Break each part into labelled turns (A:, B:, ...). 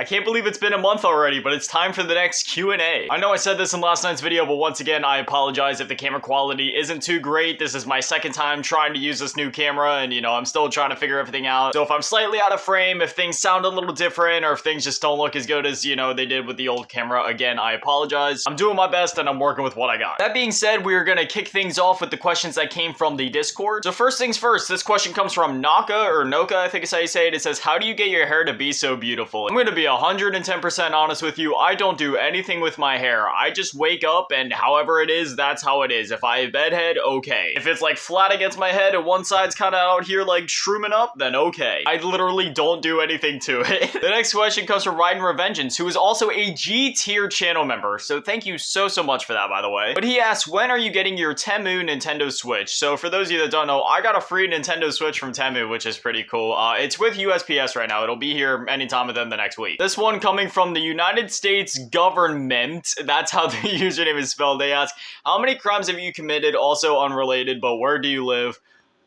A: I can't believe it's been a month already, but it's time for the next Q&A. I know I said this in last night's video, but once again, I apologize if the camera quality isn't too great. This is my second time trying to use this new camera, and I'm still trying to figure everything out. So if I'm slightly out of frame, if things sound a little different, or if things just don't look as good as, they did with the old camera, again, I apologize. I'm doing my best, and I'm working with what I got. That being said, we're gonna kick things off with the questions that came from the Discord. So first things first, this question comes from Noka, I think is how you say it. It says, how do you get your hair to be so beautiful? I'm gonna be 110% honest with you. I don't do anything with my hair. I just wake up and however it is, that's how it is. If I have bedhead, okay. If it's like flat against my head and one side's kind of out here like shrooming up, then okay. I literally don't do anything to it. The next question comes from Raiden Revengeance, who is also a G tier channel member. So thank you so much for that, by the way. But he asks, when are you getting your Temu Nintendo Switch? So for those of you that don't know, I got a free Nintendo Switch from Temu, which is pretty cool. It's with USPS right now. It'll be here anytime within the next week. This one coming from the United States government. That's how the username is spelled. They ask, how many crimes have you committed? Also unrelated, but where do you live?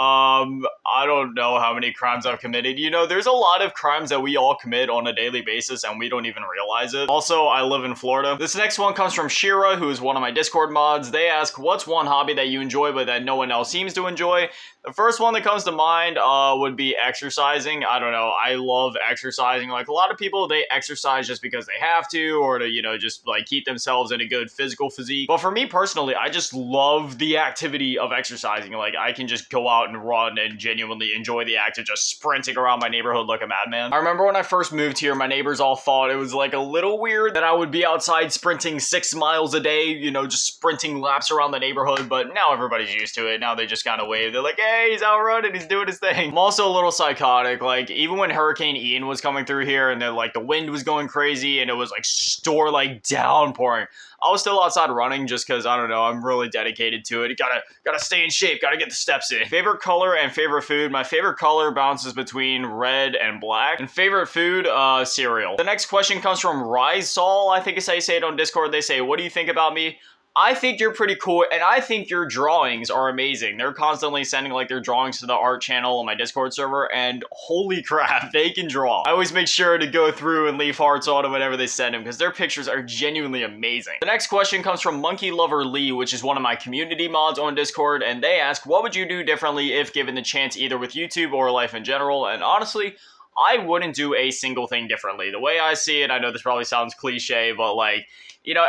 A: I don't know how many crimes I've committed. There's a lot of crimes that we all commit on a daily basis and we don't even realize it. Also, I live in Florida. This next one comes from Shira, who is one of my Discord mods. They ask, what's one hobby that you enjoy but that no one else seems to enjoy? The first one that comes to mind would be exercising. I don't know. I love exercising. Like a lot of people, they exercise just because they have to or to, just like keep themselves in a good physical physique. But for me personally, I just love the activity of exercising. Like I can just go out and run and genuinely enjoy the act of just sprinting around my neighborhood like a madman. I remember when I first moved here, my neighbors all thought it was like a little weird that I would be outside sprinting 6 miles a day, just sprinting laps around the neighborhood. But now everybody's used to it. Now they just kind of wave. They're like, hey, he's out running, he's doing his thing. I'm also a little psychotic. Like even when Hurricane Ian was coming through here and then like the wind was going crazy and it was like downpouring, I was still outside running just because, I don't know, I'm really dedicated to it. You gotta stay in shape, gotta get the steps in. Favorite color and favorite food. My favorite color bounces between red and black. And favorite food, cereal. The next question comes from Rise Saul, I think is how you say it on Discord. They say, what do you think about me? I think you're pretty cool, and I think your drawings are amazing. They're constantly sending like their drawings to the art channel on my Discord server, and holy crap, they can draw. I always make sure to go through and leave hearts on them whenever they send them, because their pictures are genuinely amazing. The next question comes from Monkey Lover Lee, which is one of my community mods on Discord, and they ask, what would you do differently if given the chance either with YouTube or life in general? And honestly, I wouldn't do a single thing differently. The way I see it, I know this probably sounds cliche, but like,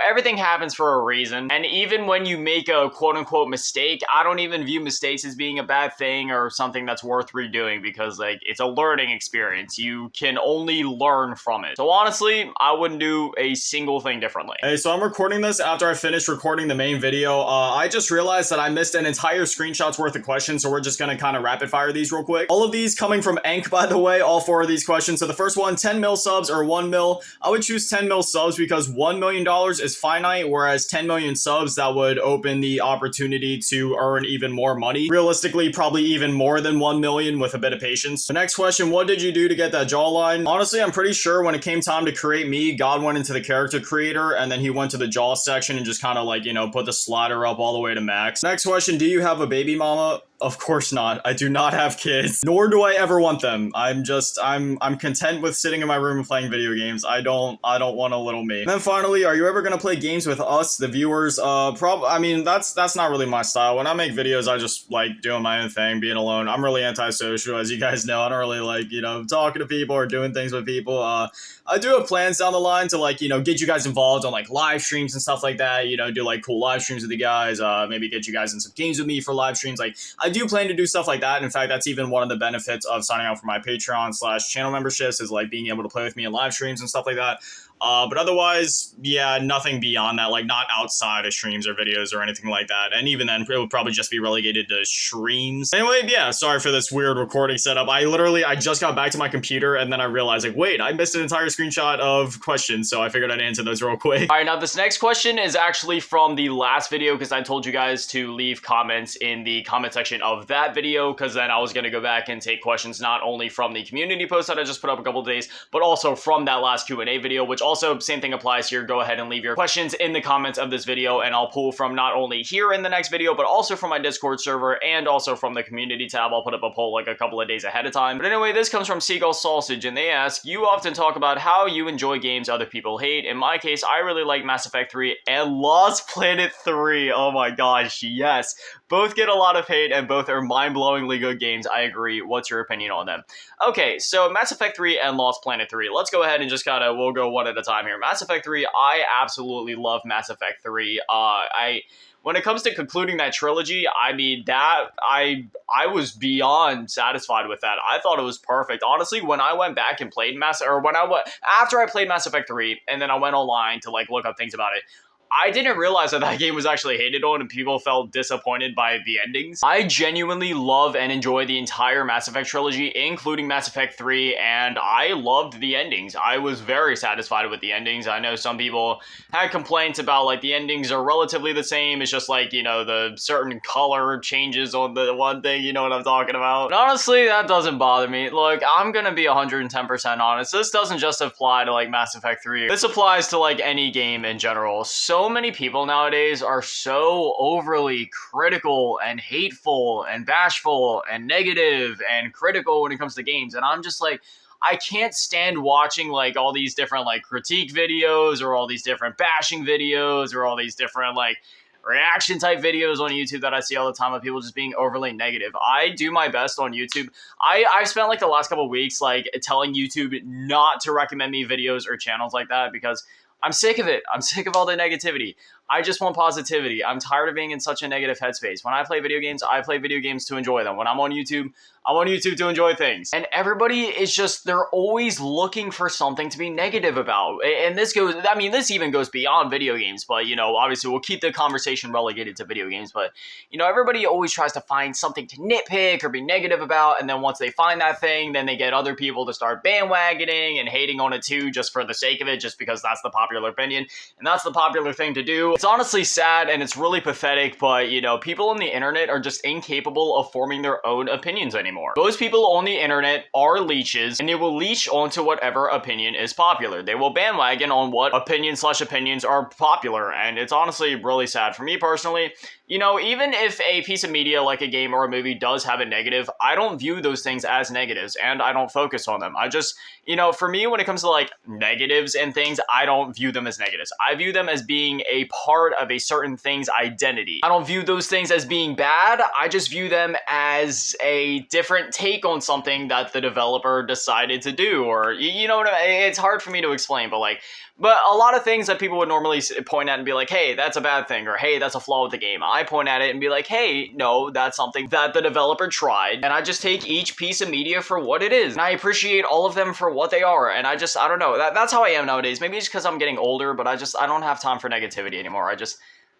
A: everything happens for a reason. And even when you make a quote-unquote mistake, I don't even view mistakes as being a bad thing or something that's worth redoing because, like, it's a learning experience. You can only learn from it. So honestly, I wouldn't do a single thing differently. Hey, so I'm recording this after I finished recording the main video. I just realized that I missed an entire screenshot's worth of questions, so we're just gonna kind of rapid fire these real quick. All of these coming from Enk, by the way, all 4 of these questions. So the first one, 10 mil subs or 1 mil. I would choose 10 mil subs because $1 million is finite, whereas 10 million subs, that would open the opportunity to earn even more money. Realistically, probably even more than 1 million with a bit of patience. The next question, what did you do to get that jawline? Honestly, I'm pretty sure when it came time to create me, God went into the character creator and then he went to the jaw section and just kind of like, put the slider up all the way to max. Next question, do you have a baby mama? Of course not. I do not have kids, nor do I ever want them. I'm content with sitting in my room and playing video games. I don't want a little me. And then finally, are you ever gonna play games with us, the viewers? I mean, that's not really my style. When I make videos, I just like doing my own thing, being alone. I'm really antisocial, as you guys know. I don't really like, talking to people or doing things with people. I do have plans down the line to like, get you guys involved on like live streams and stuff like that. Do like cool live streams with you guys. Maybe get you guys in some games with me for live streams. Like, I do plan to do stuff like that. In fact, that's even one of the benefits of signing up for my Patreon/channel memberships is like being able to play with me in live streams and stuff like that. But otherwise, yeah, nothing beyond that, like not outside of streams or videos or anything like that. And even then, it would probably just be relegated to streams. Anyway, yeah, sorry for this weird recording setup. I just got back to my computer and then I realized like, wait, I missed an entire screenshot of questions. So I figured I'd answer those real quick. All right, now this next question is actually from the last video because I told you guys to leave comments in the comment section of that video because then I was going to go back and take questions not only from the community post that I just put up a couple days, but also from that last Q&A video, which Also, same thing applies here. Go ahead and leave your questions in the comments of this video, and I'll pull from not only here in the next video, but also from my Discord server and also from the community tab. I'll put up a poll like a couple of days ahead of time. But anyway, this comes from Seagull Sausage, and they ask, you often talk about how you enjoy games other people hate. In my case, I really like Mass Effect 3 and Lost Planet 3. Oh my gosh, yes. Both get a lot of hate and both are mind-blowingly good games. I agree. What's your opinion on them? Okay, so Mass Effect 3 and Lost Planet 3. Let's go ahead and just we'll go one at a time here. Mass Effect 3, I absolutely love Mass Effect 3. When it comes to concluding that trilogy, I mean, I was beyond satisfied with that. I thought it was perfect. Honestly, when I went back and played after I played Mass Effect 3, and then I went online to look up things about it, I didn't realize that game was actually hated on and people felt disappointed by the endings. I genuinely love and enjoy the entire Mass Effect trilogy, including Mass Effect 3, and I loved the endings. I was very satisfied with the endings. I know some people had complaints about, the endings are relatively the same. It's just, the certain color changes on the one thing, you know what I'm talking about? But honestly, that doesn't bother me. Look, I'm gonna be 110% honest. This doesn't just apply to, Mass Effect 3. This applies to, any game in general. So many people nowadays are so overly critical and hateful and bashful and negative and critical when it comes to games, and I'm just I can't stand watching all these different critique videos or all these different bashing videos or all these different reaction type videos on YouTube that I see all the time of people just being overly negative. I do my best on YouTube. I've spent the last couple of weeks telling YouTube not to recommend me videos or channels like that because I'm sick of it. I'm sick of all the negativity. I just want positivity. I'm tired of being in such a negative headspace. When I play video games, I play video games to enjoy them. When I'm on YouTube to enjoy things. And everybody is they're always looking for something to be negative about. And this even goes beyond video games, but, obviously we'll keep the conversation relegated to video games. But, everybody always tries to find something to nitpick or be negative about. And then once they find that thing, then they get other people to start bandwagoning and hating on it too, just for the sake of it, just because that's the popular opinion. And that's the popular thing to do. It's honestly sad and it's really pathetic, but, people on the internet are just incapable of forming their own opinions anymore. Those people on the internet are leeches, and they will leech onto whatever opinion is popular. They will bandwagon on what opinions are popular, and it's honestly really sad. For me personally, even if a piece of media like a game or a movie does have a negative, I don't view those things as negatives, and I don't focus on them. I just, for me, when it comes to negatives and things, I don't view them as negatives. I view them as being a part of a certain thing's identity. I don't view those things as being bad. I just view them as a different take on something that the developer decided to do, or, what I mean? It's hard for me to explain, but a lot of things that people would normally point at and be like, hey, that's a bad thing, or hey, that's a flaw with the game. I point at it and be like, hey, no, that's something that the developer tried. And I just take each piece of media for what it is. And I appreciate all of them for what they are. And I don't know. That's how I am nowadays. Maybe it's because I'm getting older, but I don't have time for negativity anymore.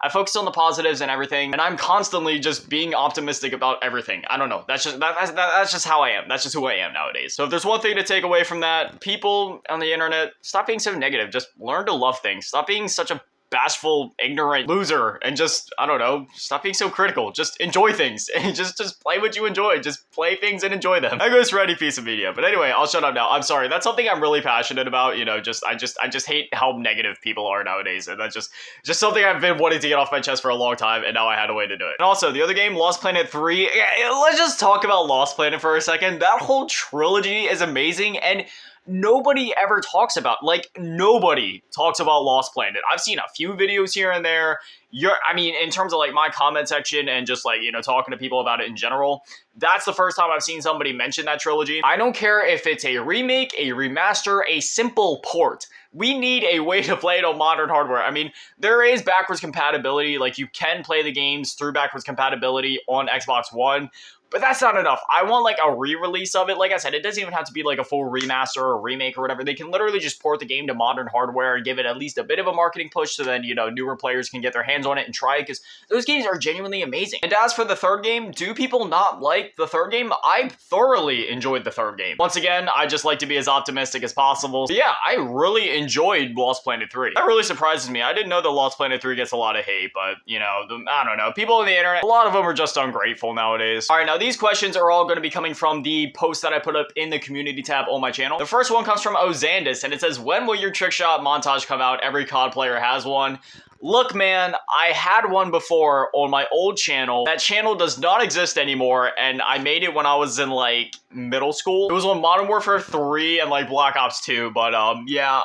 A: I focus on the positives and everything, and I'm constantly just being optimistic about everything. I don't know. That's just how I am. That's just who I am nowadays. So if there's one thing to take away from that, people on the internet, stop being so negative. Just learn to love things. Stop being such a bashful, ignorant loser, and just, I don't know, stop being so critical. Just enjoy things, and just play what you enjoy. Just play things and enjoy them. That goes for any piece of media. But anyway, I'll shut up now. I'm sorry. That's something I'm really passionate about. I just hate how negative people are nowadays, and that's just something I've been wanting to get off my chest for a long time, and now I had a way to do it. And also, the other game, Lost Planet 3, let's just talk about Lost Planet for a second. That whole trilogy is amazing, and nobody ever talks about, nobody talks about Lost Planet. I've seen a few videos here and there. In terms of my comment section and just talking to people about it in general, that's the first time I've seen somebody mention that trilogy. I don't care if it's a remake, a remaster, a simple port. We need a way to play it on modern hardware. There is backwards compatibility. You can play the games through backwards compatibility on Xbox One, but that's not enough. I want a re-release of it. Like I said, it doesn't even have to be a full remaster or remake or whatever. They can literally just port the game to modern hardware and give it at least a bit of a marketing push so then, newer players can get their hands hands on it and try it, because those games are genuinely amazing. And as for the third game, do people not like the third game? I thoroughly enjoyed the third game. Once again, I just like to be as optimistic as possible. But yeah, I really enjoyed Lost Planet 3. That really surprises me. I didn't know that Lost Planet 3 gets a lot of hate, but, you know, I don't know. People on the internet, a lot of them are just ungrateful nowadays. All right, now these questions are all going to be coming from the post that I put up in the community tab on my channel. The first one comes from Ozandis, and it says, when will your trick shot montage come out? Every COD player has one. Look, man, I had one before on my old channel. That channel does not exist anymore, and I made it when I was in, like, middle school. It was on Modern Warfare 3 and, like, Black Ops 2, but, yeah,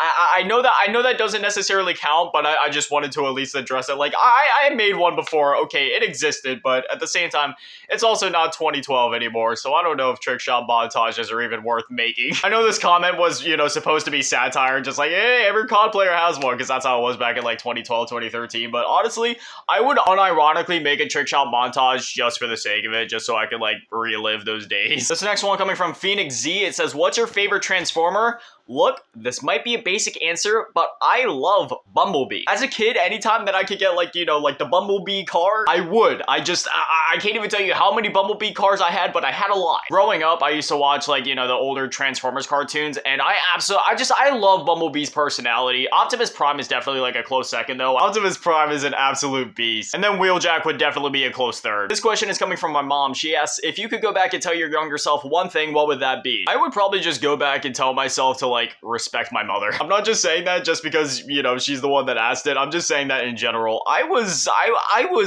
A: I know that doesn't necessarily count, but I just wanted to at least address it. Like, I made one before. Okay, it existed, but at the same time, it's also not 2012 anymore, so I don't know if trick shot montages are even worth making. I know this comment was, you know, supposed to be satire, just like, hey, every COD player has one, because that's how it was back in, like, 2012, 2013, but honestly, I would unironically make a trick shot montage just for the sake of it, just so I could, like, relive those days. This next one coming from Phoenix Z, it says, what's your favorite Transformer? Look, this might be a basic answer, but I love Bumblebee. As a kid, anytime that I could get, like, you know, like the Bumblebee car, I would. I can't even tell you how many Bumblebee cars I had, but I had a lot. Growing up, I used to watch, like, you know, the older Transformers cartoons, and I love Bumblebee's personality. Optimus Prime is definitely, like, a close second, though. Optimus Prime is an absolute beast. And then Wheeljack would definitely be a close third. This question is coming from my mom. She asks, if you could go back and tell your younger self one thing, what would that be? I would probably just go back and tell myself to, like, respect my mother. I'm not just saying that just because, you know, she's the one that asked it. I'm just saying that in general. I was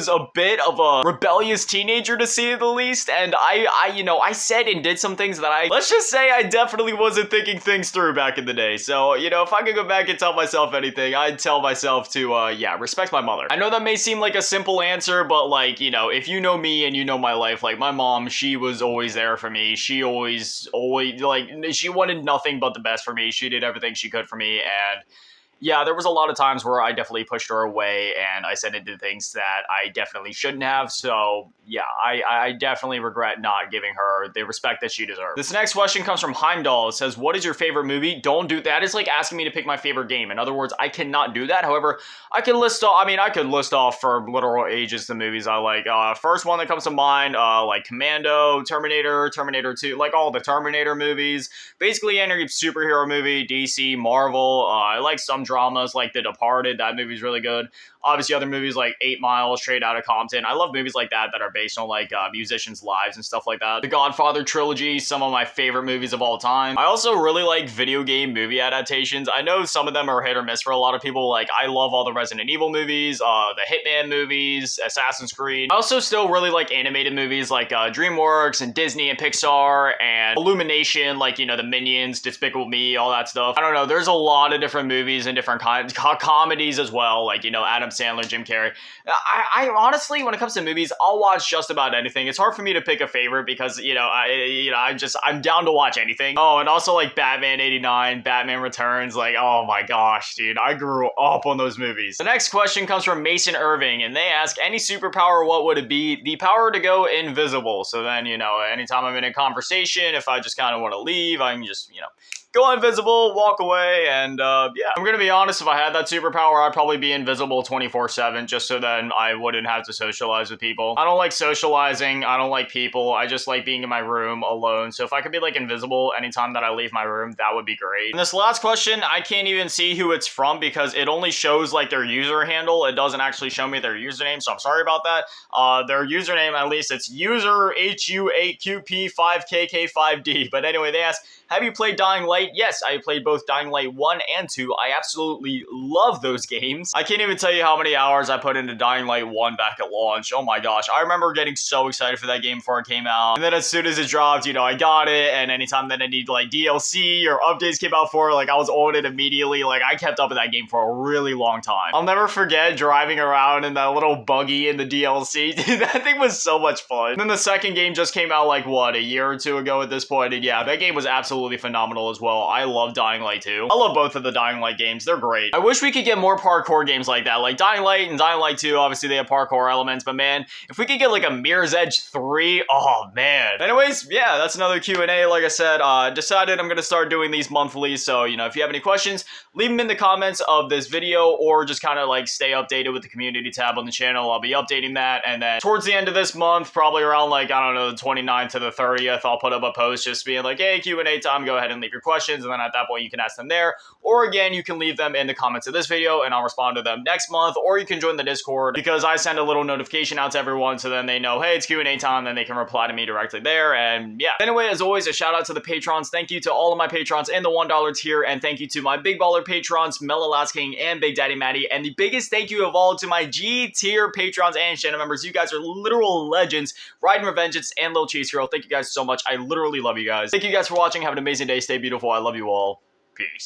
A: a bit of a rebellious teenager, to say the least, and I said and did some things that let's just say I definitely wasn't thinking things through back in the day. So, you know, if I could go back and tell myself anything, I'd tell myself to, yeah, respect my mother. I know that may seem like a simple answer, but, like, you know, if you know me and you know my life, like, my mom, she was always there for me. She always, like, she wanted nothing but the best for me. She did everything she could for me, and yeah, there was a lot of times where I definitely pushed her away and I said and did things that I definitely shouldn't have. So yeah, I definitely regret not giving her the respect that she deserved. This next question comes from Heimdall. It says, what is your favorite movie? Don't do that. It's like asking me to pick my favorite game. In other words, I cannot do that. However, I could list off for literal ages the movies I like. First one that comes to mind, like Commando, Terminator 2, like all the Terminator movies. Basically any superhero movie, DC, Marvel. I like some dramas like The Departed. That movie's really good. Obviously other movies like 8 Mile, Straight Outta Compton. I love movies like that are based on like musicians' lives and stuff like that. The Godfather trilogy, some of my favorite movies of all time. I also really like video game movie adaptations. I know some of them are hit or miss for a lot of people. Like, I love all the Resident Evil movies, the Hitman movies, Assassin's Creed. I also still really like animated movies like DreamWorks and Disney and Pixar and Illumination, like, you know, the Minions, Despicable Me, all that stuff. I don't know, there's a lot of different movies and different comedies as well, like, you know, Adam Sandler, Jim Carrey. I honestly, when it comes to movies, I'll watch just about anything. It's hard for me to pick a favorite because, I'm down to watch anything. Oh, and also like Batman 89, Batman Returns, like, oh my gosh, dude, I grew up on those movies. The next question comes from Mason Irving, and they ask, any superpower, what would it be? The power to go invisible. So then, you know, anytime I'm in a conversation, if I just kind of want to leave, I can just, you know, go invisible, walk away, and yeah. I'm gonna be honest, if I had that superpower, I'd probably be invisible 24/7, just so then I wouldn't have to socialize with people. I don't like socializing, I don't like people, I just like being in my room alone, so if I could be like invisible anytime that I leave my room, that would be great. And this last question, I can't even see who it's from because it only shows like their user handle, it doesn't actually show me their username, so I'm sorry about that. Their username, at least, it's user HU8QP5KK5D, but anyway, they ask, have you played Dying Light? Yes, I played both Dying Light 1 and 2. I absolutely love those games. I can't even tell you how many hours I put into Dying Light 1 back at launch. Oh my gosh, I remember getting so excited for that game before it came out. And then as soon as it dropped, you know, I got it, and anytime that I need like DLC or updates came out for it, like I was on it immediately. Like I kept up with that game for a really long time. I'll never forget driving around in that little buggy in the DLC. Dude, that thing was so much fun. And then the second game just came out like, what, a year or two ago at this point? And yeah, that game was absolutely phenomenal as well. well. I love Dying Light 2. I love both of the Dying Light games. They're great. I wish we could get more parkour games like that. Like Dying Light and Dying Light 2, obviously they have parkour elements, but man, if we could get like a Mirror's Edge 3, oh man. Anyways, yeah, that's another Q&A. Like I said, decided I'm gonna start doing these monthly, so you know, if you have any questions, leave them in the comments of this video, or just kind of like stay updated with the community tab on the channel. I'll be updating that, and then towards the end of this month, probably around like, I don't know, the 29th to the 30th, I'll put up a post just being like, hey, Q&A time, go ahead and leave your questions, and then at that point you can ask them there, or again, you can leave them in the comments of this video, and I'll respond to them next month, or you can join the Discord, because I send a little notification out to everyone, so then they know, hey, it's Q&A time, then they can reply to me directly there, and yeah. Anyway, as always, a shout out to the patrons. Thank you to all of my patrons in the $1 tier, and thank you to my Big Baller patrons, Mela Last King and Big Daddy Matty, and the biggest thank you of all to my G tier patrons and channel members. You guys are literal legends. Raiden Revengeance and Lil Cheese Hero, thank you guys so much. I literally love you guys. Thank you guys for watching. Have an amazing day. Stay beautiful. I love you all. Peace.